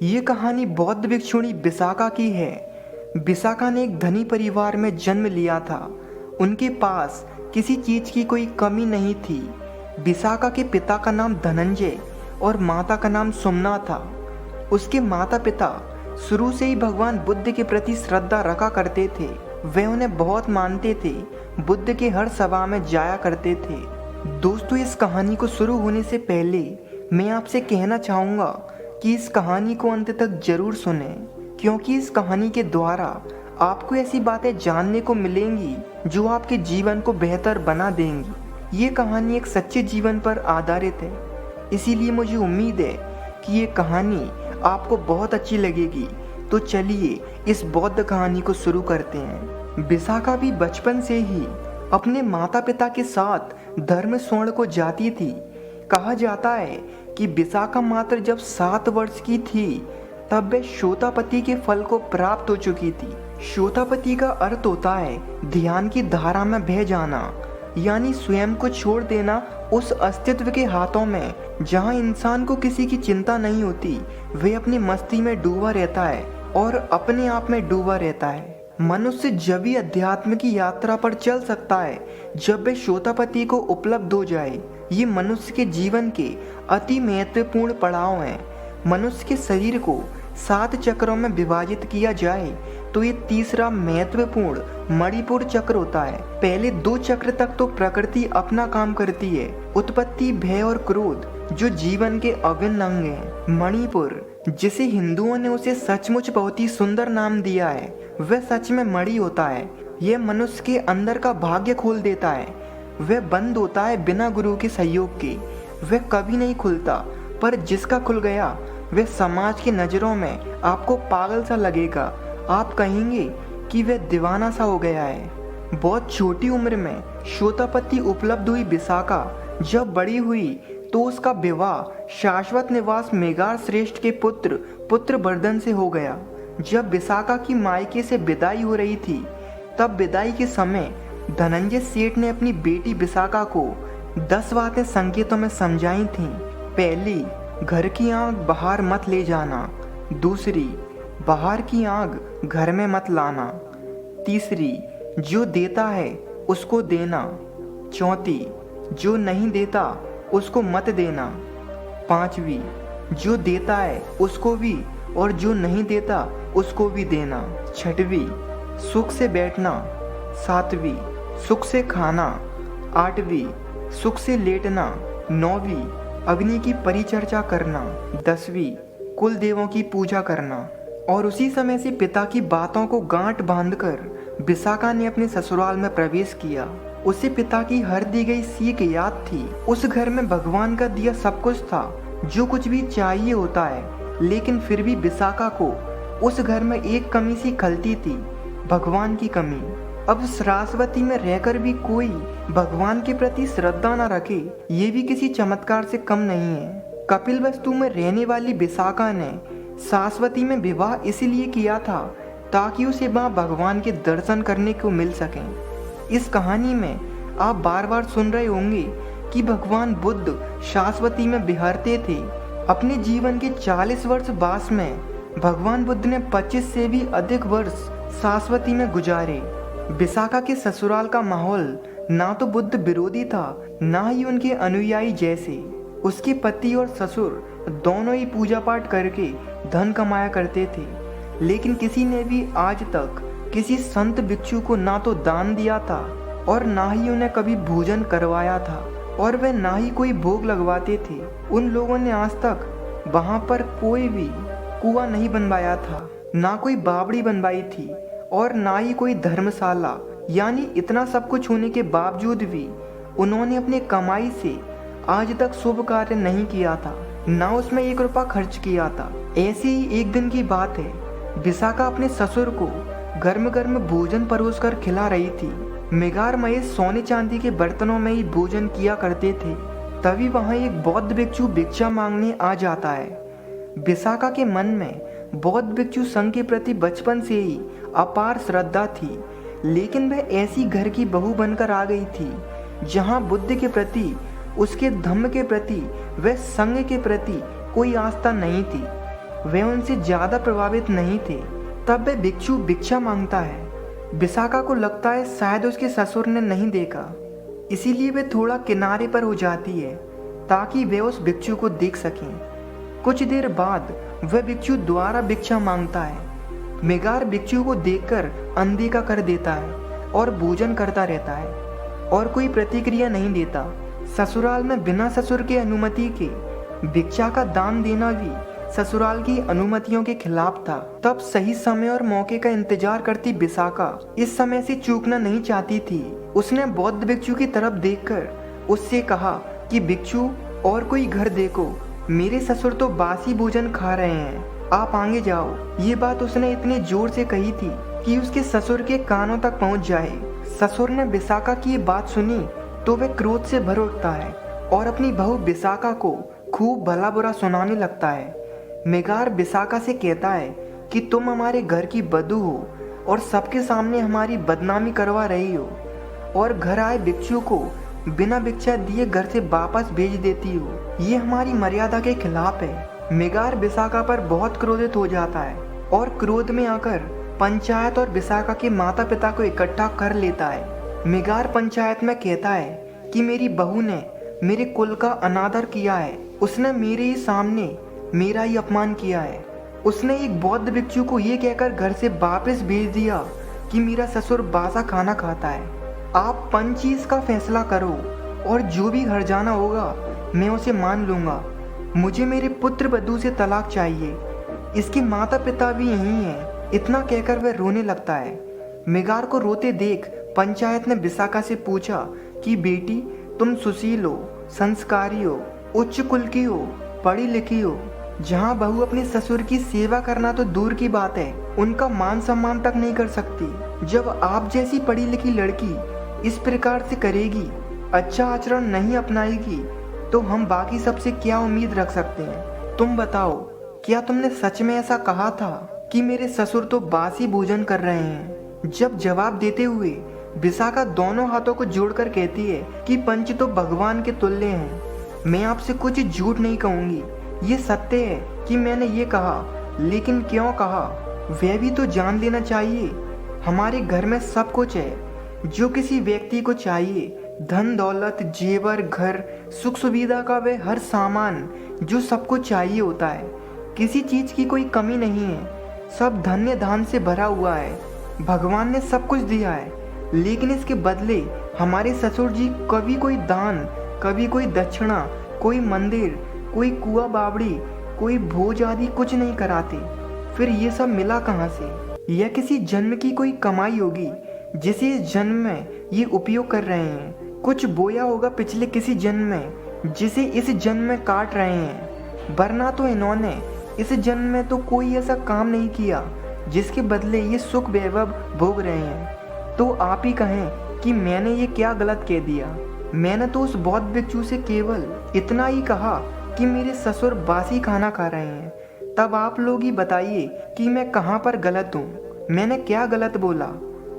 ये कहानी बौद्ध भिक्षुणी विशाखा की है। विशाखा ने एक धनी परिवार में जन्म लिया था। उनके पास किसी चीज की कोई कमी नहीं थी। विशाखा के पिता का नाम धनंजय और माता का नाम सुमना था। उसके माता पिता शुरू से ही भगवान बुद्ध के प्रति श्रद्धा रखा करते थे। वे उन्हें बहुत मानते थे। बुद्ध के हर सभा में जाया करते थे। दोस्तों, इस कहानी को शुरू होने से पहले मैं आपसे कहना चाहूँगा कि इस कहानी को अंत तक जरूर सुनें, क्योंकि इस कहानी के द्वारा आपको ऐसी बातें जानने को मिलेंगी जो आपके जीवन को बेहतर बना देंगी। ये कहानी एक सच्चे जीवन पर आधारित है, इसीलिए मुझे उम्मीद है कि ये कहानी आपको बहुत अच्छी लगेगी। तो चलिए इस बौद्ध कहानी को शुरू करते हैं। विशाखा भी बचपन से ही अपने माता पिता के साथ धर्म स्वर्ण को जाती थी। कहा जाता है कि विशाखा मात्र जब 7 वर्ष की थी तब वे शोतापति के फल को प्राप्त हो चुकी थी। शोतापति का अर्थ होता है ध्यान की धारा में बह जाना, यानी स्वयं को छोड़ देना उस अस्तित्व के हाथों में जहां इंसान को किसी की चिंता नहीं होती। वे अपनी मस्ती में डूबा रहता है और अपने आप में डूबा रहता है। मनुष्य जब ही अध्यात्म की यात्रा पर चल सकता है जब वे शोतापति को उपलब्ध हो जाए। ये मनुष्य के जीवन के अति महत्वपूर्ण पड़ाव हैं। मनुष्य के शरीर को 7 चक्रों में विभाजित किया जाए तो ये तीसरा महत्वपूर्ण मणिपुर चक्र होता है। पहले 2 चक्र तक तो प्रकृति अपना काम करती है, उत्पत्ति, भय और क्रोध, जो जीवन के अभिन्न अंग हैं। मणिपुर, जिसे हिंदुओं ने उसे सचमुच बहुत ही सुंदर नाम दिया है, वह सच में मणि होता है। यह मनुष्य के अंदर का भाग्य खोल देता है। वह बंद होता है बिना गुरु के सहयोग के। वह कभी नहीं खुलता, पर जिसका खुल गया वह समाज की नज़रों में आपको पागल सा लगेगा। आप कहेंगे कि वह दीवाना सा हो गया है। बहुत छोटी उम्र में शोतापति उपलब्ध हुई विशाखा जब बड़ी हुई तो उसका विवाह शाश्वत निवास मेघार श्रेष्ठ के पुत्र वर्धन से हो गया। जब विशाखा की मायके से विदाई हो रही थी तब विदाई के समय धनंजय सेठ ने अपनी बेटी विशाखा को 10 बातें संकेतों में समझाई थीं। पहली, घर की आग बाहर मत ले जाना। दूसरी, बाहर की आग घर में मत लाना। तीसरी, जो देता है उसको देना। चौथी, जो नहीं देता उसको मत देना। पांचवी, जो देता है उसको भी और जो नहीं देता उसको भी देना। छठवीं, सुख से बैठना। सातवीं, सुख से खाना। आठवीं, सुख से लेटना। नौवीं, अग्नि की परिचर्चा करना। 10वीं, कुल देवों की पूजा करना। और उसी समय से पिता की बातों को गांठ बांधकर विशाखा ने अपने ससुराल में प्रवेश किया। उसे पिता की हर दी गई सीख याद थी। उस घर में भगवान का दिया सब कुछ था, जो कुछ भी चाहिए होता है, लेकिन फिर भी विशाखा को उस घर में एक कमी सी खलती थी, भगवान की कमी। अब सरास्वती में रहकर भी कोई भगवान के प्रति श्रद्धा न रखे, ये भी किसी चमत्कार से कम नहीं है। कपिलवस्तु में रहने वाली विशाखा ने सास्वती में विवाह इसलिए किया था ताकि उसे वहाँ भगवान के दर्शन करने को मिल सकें। इस कहानी में आप बार बार सुन रहे होंगे कि भगवान बुद्ध शाश्वती में विहरते थे। अपने जीवन के 40 वर्ष वास में भगवान बुद्ध ने 25 से भी अधिक वर्ष शाश्वती में गुजारे। विशाखा के ससुराल का माहौल ना तो बुद्ध विरोधी था, ना ही उनके अनुयायी जैसे। उसके पति और ससुर दोनों ही पूजा पाठ करके धन कमाया करते थे, लेकिन किसी ने भी आज तक किसी संत भिक्षु को ना तो दान दिया था और ना ही उन्हें कभी भोजन करवाया था, और वे ना ही कोई भोग लगवाते थे। उन लोगों ने आज तक वहाँ पर कोई भी कुआं नहीं बनवाया था, ना कोई बावड़ी बनवाई थी और ना ही कोई धर्मशाला। यानी इतना सब कुछ होने के बावजूद भी उन्होंने अपनी कमाई से आज तक शुभ कार्य नहीं किया था, ना उसमें 1 रुपया खर्च किया था। ऐसी ही एक दिन की बात है, विशाखा अपने ससुर को गर्म गर्म भोजन परोस कर खिला रही थी। मेघार महेश सोने चांदी के बर्तनों में ही भोजन किया करते थे। तभी वहाँ एक बौद्ध भिक्षु भिक्षा मांगने आ जाता है। विशाखा के मन में बौद्ध भिक्षु संघ के प्रति बचपन से ही अपार श्रद्धा थी, लेकिन वह ऐसी घर की बहू बनकर आ गई थी जहाँ बुद्ध के प्रति, उसके धम्म के प्रति, वह संघ के प्रति कोई आस्था नहीं थी। वे उनसे ज़्यादा प्रभावित नहीं थे। तब वह भिक्षु भिक्षा मांगता है। विशाखा को लगता है शायद उसके ससुर ने नहीं देखा, इसीलिए वे थोड़ा किनारे पर हो जाती है ताकि वे उस भिक्षु को देख सकें। कुछ देर बाद वह भिक्षु दोबारा भिक्षा मांगता है। मेगार भिक्षु को देखकर अनदेखा कर देता है और भोजन करता रहता है और कोई प्रतिक्रिया नहीं देता। ससुराल में बिना ससुर के अनुमति के भिक्षा का दान देना भी ससुराल की अनुमतियों के खिलाफ था। तब सही समय और मौके का इंतजार करती विशाखा इस समय से चूकना नहीं चाहती थी। उसने बौद्ध भिक्षु की तरफ देखकर उससे कहा कि भिक्षु, और कोई घर देखो, मेरे ससुर तो बासी भोजन खा रहे हैं, आप आगे जाओ। ये बात उसने इतने जोर से कही थी कि उसके ससुर के कानों तक पहुंच जाए। ससुर ने विशाखा की ये बात सुनी तो वह क्रोध से भर उठता है और अपनी बहू विशाखा को खूब भला बुरा सुनाने लगता है। मेगार विशाखा से कहता है कि तुम हमारे घर की बदू हो और सबके सामने हमारी बदनामी करवा रही हो, और घर आए भिक्षु को बिना भिक्षा दिए घर से वापस भेज देती हो। ये हमारी मर्यादा के खिलाफ है। मेगार विशाखा पर बहुत क्रोधित हो जाता है और क्रोध में आकर पंचायत और विशाखा के माता पिता को इकट्ठा कर लेता है। मेगार पंचायत में कहता है कि मेरी बहू ने मेरे कुल का अनादर किया है, उसने मेरे ही सामने मेरा ही अपमान किया है। उसने एक बौद्ध भिक्षु को ये कहकर घर से वापस भेज दिया कि मेरा ससुर बासा खाना खाता है। आप पंच इसका फैसला करो और जो भी घर जाना होगा मैं उसे मान लूँगा। मुझे मेरे पुत्र वधू से तलाक चाहिए, इसके माता पिता भी यहीं हैं। इतना कहकर वह रोने लगता है। मेगार को रोते देख पंचायत ने विशाखा से पूछा कि बेटी, तुम सुशील हो, संस्कारी हो, उच्च कुल की हो, पढ़ी लिखी हो। जहाँ बहू अपने ससुर की सेवा करना तो दूर की बात है, उनका मान सम्मान तक नहीं कर सकती। जब आप जैसी पढ़ी लिखी लड़की इस प्रकार से करेगी, अच्छा आचरण नहीं अपनाएगी, तो हम बाकी सबसे क्या उम्मीद रख सकते हैं? तुम बताओ, क्या तुमने सच में ऐसा कहा था कि मेरे ससुर तो बासी भोजन कर रहे हैं? जब जवाब देते हुए विशाखा दोनों हाथों को जोड़कर कहती है कि पंच तो भगवान के तुल्य हैं। मैं आपसे कुछ झूठ नहीं कहूँगी, ये सत्य है कि मैंने ये कहा, लेकिन क्यों कहा वह भी तो जान लेना चाहिए। हमारे घर में सब कुछ है जो किसी व्यक्ति को चाहिए, धन दौलत, जेवर, घर, सुख सुविधा का वह हर सामान जो सबको चाहिए होता है। किसी चीज़ की कोई कमी नहीं है, सब धन्य धान से भरा हुआ है। भगवान ने सब कुछ दिया है, लेकिन इसके बदले हमारे ससुर जी कभी कोई दान, कभी कोई दक्षिणा, कोई मंदिर, कोई कुआ बावड़ी, कोई भोज आदि कुछ नहीं कराते। फिर ये सब मिला कहाँ से? यह किसी जन्म की कोई कमाई होगी जिसे इस जन्म में ये उपयोग कर रहे हैं। कुछ बोया होगा पिछले किसी जन्म में जिसे इस जन्म में काट रहे हैं, वरना तो इन्होंने इस जन्म में तो कोई ऐसा काम नहीं किया जिसके बदले ये सुख वैभव भोग रहे हैं। तो आप ही कहें कि मैंने ये क्या गलत कह दिया? मैंने तो उस बौद्ध भिक्षु से केवल इतना ही कहा कि मेरे ससुर बासी खाना खा रहे हैं। तब आप लोग ही बताइए कि मैं कहाँ पर गलत हूँ, मैंने क्या गलत बोला?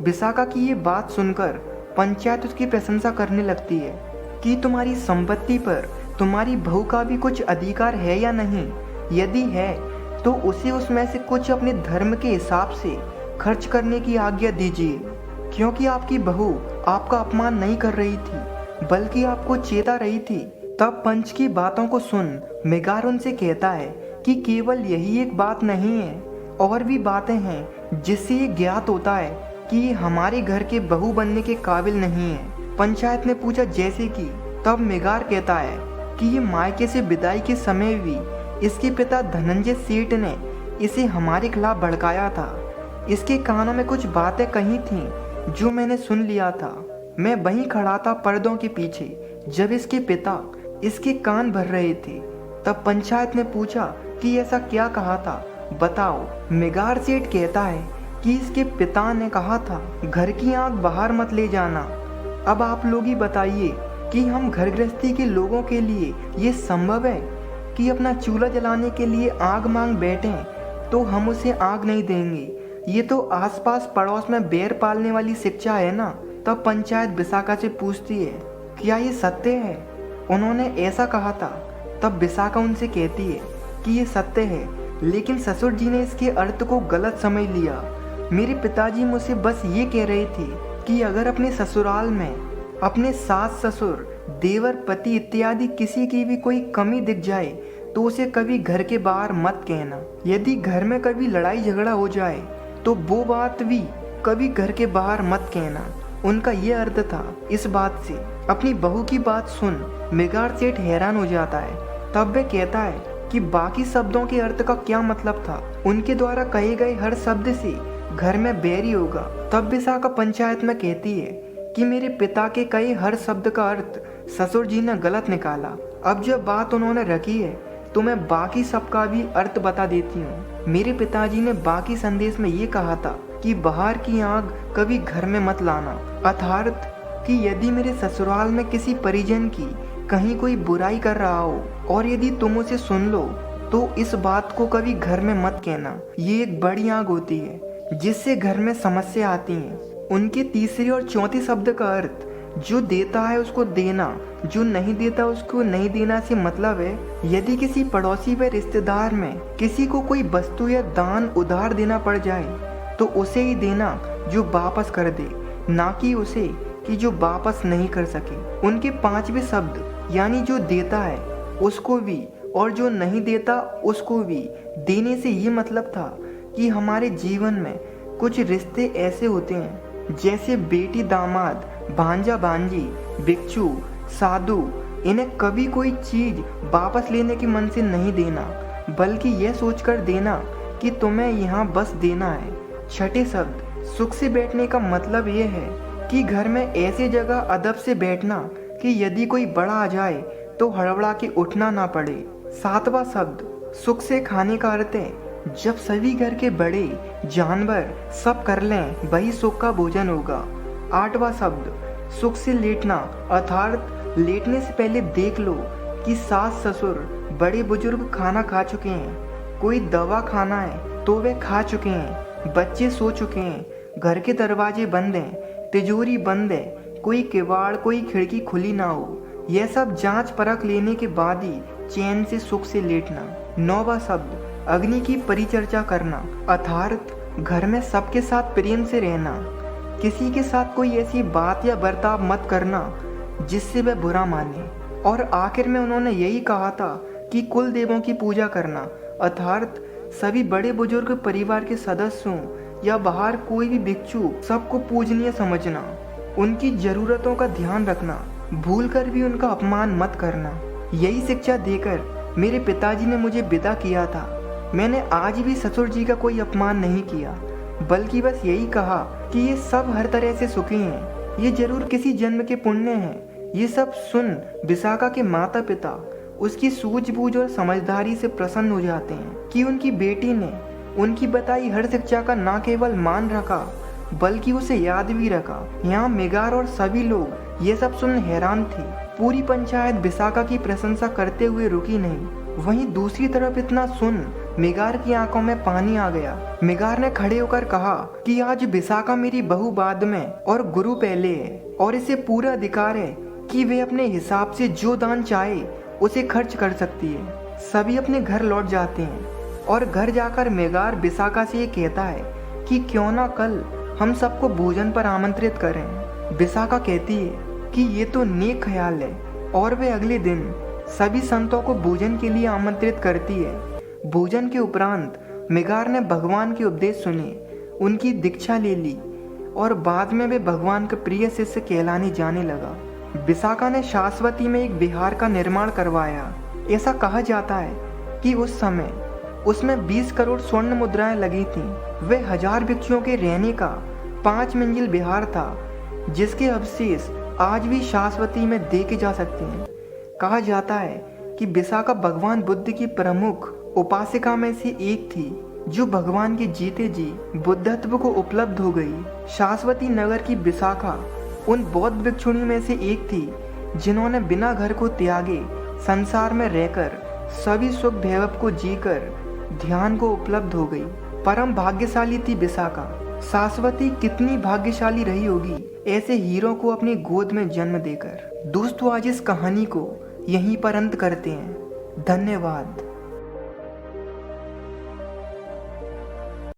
विशाखा की ये बात सुनकर पंचायत उसकी प्रशंसा करने लगती है कि तुम्हारी संपत्ति पर तुम्हारी बहू का भी कुछ अधिकार है या नहीं। यदि है तो उसे उसमें से कुछ अपने धर्म के हिसाब से खर्च करने की आज्ञा दीजिए, क्योंकि आपकी बहू आपका अपमान नहीं कर रही थी बल्कि आपको चेता रही थी। तब पंच की बातों को सुन मेगार उनसे कहता है कि केवल यही एक बात नहीं है, और भी बातें हैं जिससे ये ज्ञात होता है कि ये हमारे घर के बहू बनने के काबिल नहीं है। पंचायत ने पूछा जैसे कि? तब मेगार कहता है कि ये मायके से विदाई के समय भी इसके पिता धनंजय सेठ ने इसे हमारे खिलाफ भड़काया था। इसके कानों में कुछ बातें कही थीं जो मैंने सुन लिया था। मैं वहीं खड़ा था पर्दों के पीछे जब इसके पिता इसके कान भर रहे थे। तब पंचायत ने पूछा कि ऐसा क्या कहा था, बताओ। मेगार सेठ कहता है कि इसके पिता ने कहा था घर की आग बाहर मत ले जाना। अब आप लोग ही बताइए कि हम घर गृहस्थी के लोगों के लिए ये संभव है कि अपना चूल्हा जलाने के लिए आग मांग बैठें तो हम उसे आग नहीं देंगे? ये तो आसपास पड़ोस में बैर पालने वाली शिक्षा है ना। तब पंचायत विशाखा से पूछती है क्या ये सत्य है, उन्होंने ऐसा कहा था? तब विशाखा उनसे कहती है कि ये सत्य है, लेकिन ससुर जी ने इसके अर्थ को गलत समझ लिया। मेरे पिताजी मुझसे बस ये कह रहे थे कि अगर अपने ससुराल में अपने सास ससुर देवर पति इत्यादि किसी की भी कोई कमी दिख जाए तो उसे कभी घर के बाहर मत कहना। यदि घर में कभी लड़ाई झगड़ा हो जाए तो वो बात भी कभी घर के बाहर मत कहना। उनका ये अर्थ था। इस बात से अपनी बहू की बात सुन मेगार सेठ हैरान हो जाता है। तब वह कहता है कि बाकी शब्दों के अर्थ का क्या मतलब था। उनके द्वारा कहे गए हर शब्द से घर में बैरी होगा। तब विशाखा पंचायत में कहती है कि मेरे पिता के कहे हर शब्द का अर्थ ससुर जी ने गलत निकाला। अब जब बात उन्होंने रखी है तो मैं बाकी सबका भी अर्थ बता देती हूँ। मेरे पिताजी ने बाकी संदेश में ये कहा था कि बाहर की आग कभी घर में मत लाना, अर्थात कि यदि मेरे ससुराल में किसी परिजन की कहीं कोई बुराई कर रहा हो और यदि तुम उसे सुन लो तो इस बात को कभी घर में मत कहना। ये एक बड़ी आग होती है जिससे घर में समस्या आती है। उनके तीसरे और चौथे शब्द का अर्थ जो देता है उसको देना, जो नहीं देता उसको नहीं देना से मतलब है यदि किसी पड़ोसी व रिश्तेदार में किसी को कोई वस्तु या दान उधार देना पड़ जाए तो उसे ही देना जो वापस कर दे, ना कि उसे कि जो वापस नहीं कर सके। उनके पांचवें शब्द यानी जो देता है उसको भी और जो नहीं देता उसको भी देने से ये मतलब था कि हमारे जीवन में कुछ रिश्ते ऐसे होते हैं जैसे बेटी दामाद, भांजा भांजी, भिक्षु, साधु, इन्हें कभी कोई चीज वापस लेने के मन से नहीं देना बल्कि यह सोचकर देना कि तुम्हें यहाँ बस देना है। छठे शब्द सुख से बैठने का मतलब यह है कि घर में ऐसी जगह अदब से बैठना कि यदि कोई बड़ा आ जाए तो हड़बड़ा के उठना ना पड़े। सातवां शब्द सुख से खाने का अर्थ है जब सभी घर के बड़े जानवर सब कर लें वही सुख का भोजन होगा। आठवां शब्द सुख से लेटना, अर्थात लेटने से पहले देख लो कि सास ससुर बड़े बुजुर्ग खाना खा चुके हैं, कोई दवा खाना है तो वे खा चुके हैं, बच्चे सो चुके हैं, घर के दरवाजे बंद हैं, तिजोरी बंद है, कोई किवाड़ कोई खिड़की खुली ना हो। यह सब जांच परख लेने के बाद ही चैन से सुख से लेटना। नौवां शब्द अग्नि की परिचर्चा करना, अर्थात घर में सबके साथ प्रेम से रहना, किसी के साथ कोई ऐसी बात या बर्ताव मत करना जिससे वह बुरा माने। और आखिर में उन्होंने यही कहा था कि कुल देवों की पूजा करना, अर्थात सभी बड़े बुजुर्ग परिवार के सदस्यों या बाहर कोई भी भिक्षु सबको पूजनीय समझना, उनकी जरूरतों का ध्यान रखना, भूलकर भी उनका अपमान मत करना। यही शिक्षा देकर मेरे पिताजी ने मुझे विदा किया था। मैंने आज भी ससुर जी का कोई अपमान नहीं किया बल्कि बस यही कहा कि ये सब हर तरह से सुखी हैं, ये जरूर किसी जन्म के पुण्य हैं। ये सब सुन विशाखा के माता पिता उसकी सूझबूझ और समझदारी से प्रसन्न हो जाते हैं कि उनकी बेटी ने उनकी बताई हर शिक्षा का न केवल मान रखा बल्कि उसे याद भी रखा। यहाँ मेगार और सभी लोग ये सब सुन हैरान थे। पूरी पंचायत विशाखा की प्रशंसा करते हुए रुकी नहीं। वहीं दूसरी तरफ इतना सुन मेगार की आंखों में पानी आ गया। मेगार ने खड़े होकर कहा कि आज विशाखा मेरी बहू बाद में और गुरु पहले है और इसे पूरा अधिकार है कि वे अपने हिसाब से जो दान चाहे उसे खर्च कर सकती है। सभी अपने घर लौट जाते हैं और घर जाकर मेगार विशाखा से ये कहता है कि क्यों ना कल हम सबको भोजन पर आमंत्रित करें। विशाखा कहती है कि ये तो नेक ख्याल है और वे अगले दिन सभी संतों को भोजन के लिए आमंत्रित करती है। भोजन के उपरांत मेगार ने भगवान के उपदेश सुने, उनकी दीक्षा ले ली और बाद में वे भगवान का प्रिय शिष्य कहलाने जाने लगा। विशाखा ने शाश्वती में एक विहार का निर्माण करवाया। ऐसा कहा जाता है कि उस समय उसमें 20 करोड़ स्वर्ण मुद्राएं लगी थीं। वह 1000 भिक्षुओं के रहने का 5 मंजिल विहार था जिसके अवशेष आज भी शाश्वती में देखे जा सकते हैं। कहा जाता है कि विशाखा भगवान बुद्ध की प्रमुख उपासिका में से एक थी जो भगवान के जीते जी बुद्धत्व को उपलब्ध हो गई। शाश्वती नगर की विशाखा उन बौद्ध भिक्षुणी में से एक थी जिन्होंने बिना घर को त्यागे संसार में रहकर सभी सुख वैभव को जीकर ध्यान को उपलब्ध हो गई। परम भाग्यशाली थी विशाखा। शाश्वती कितनी भाग्यशाली रही होगी ऐसे हीरो को अपनी गोद में जन्म देकर। दोस्तों आज इस कहानी को यहीं पर अंत करते हैं। धन्यवाद।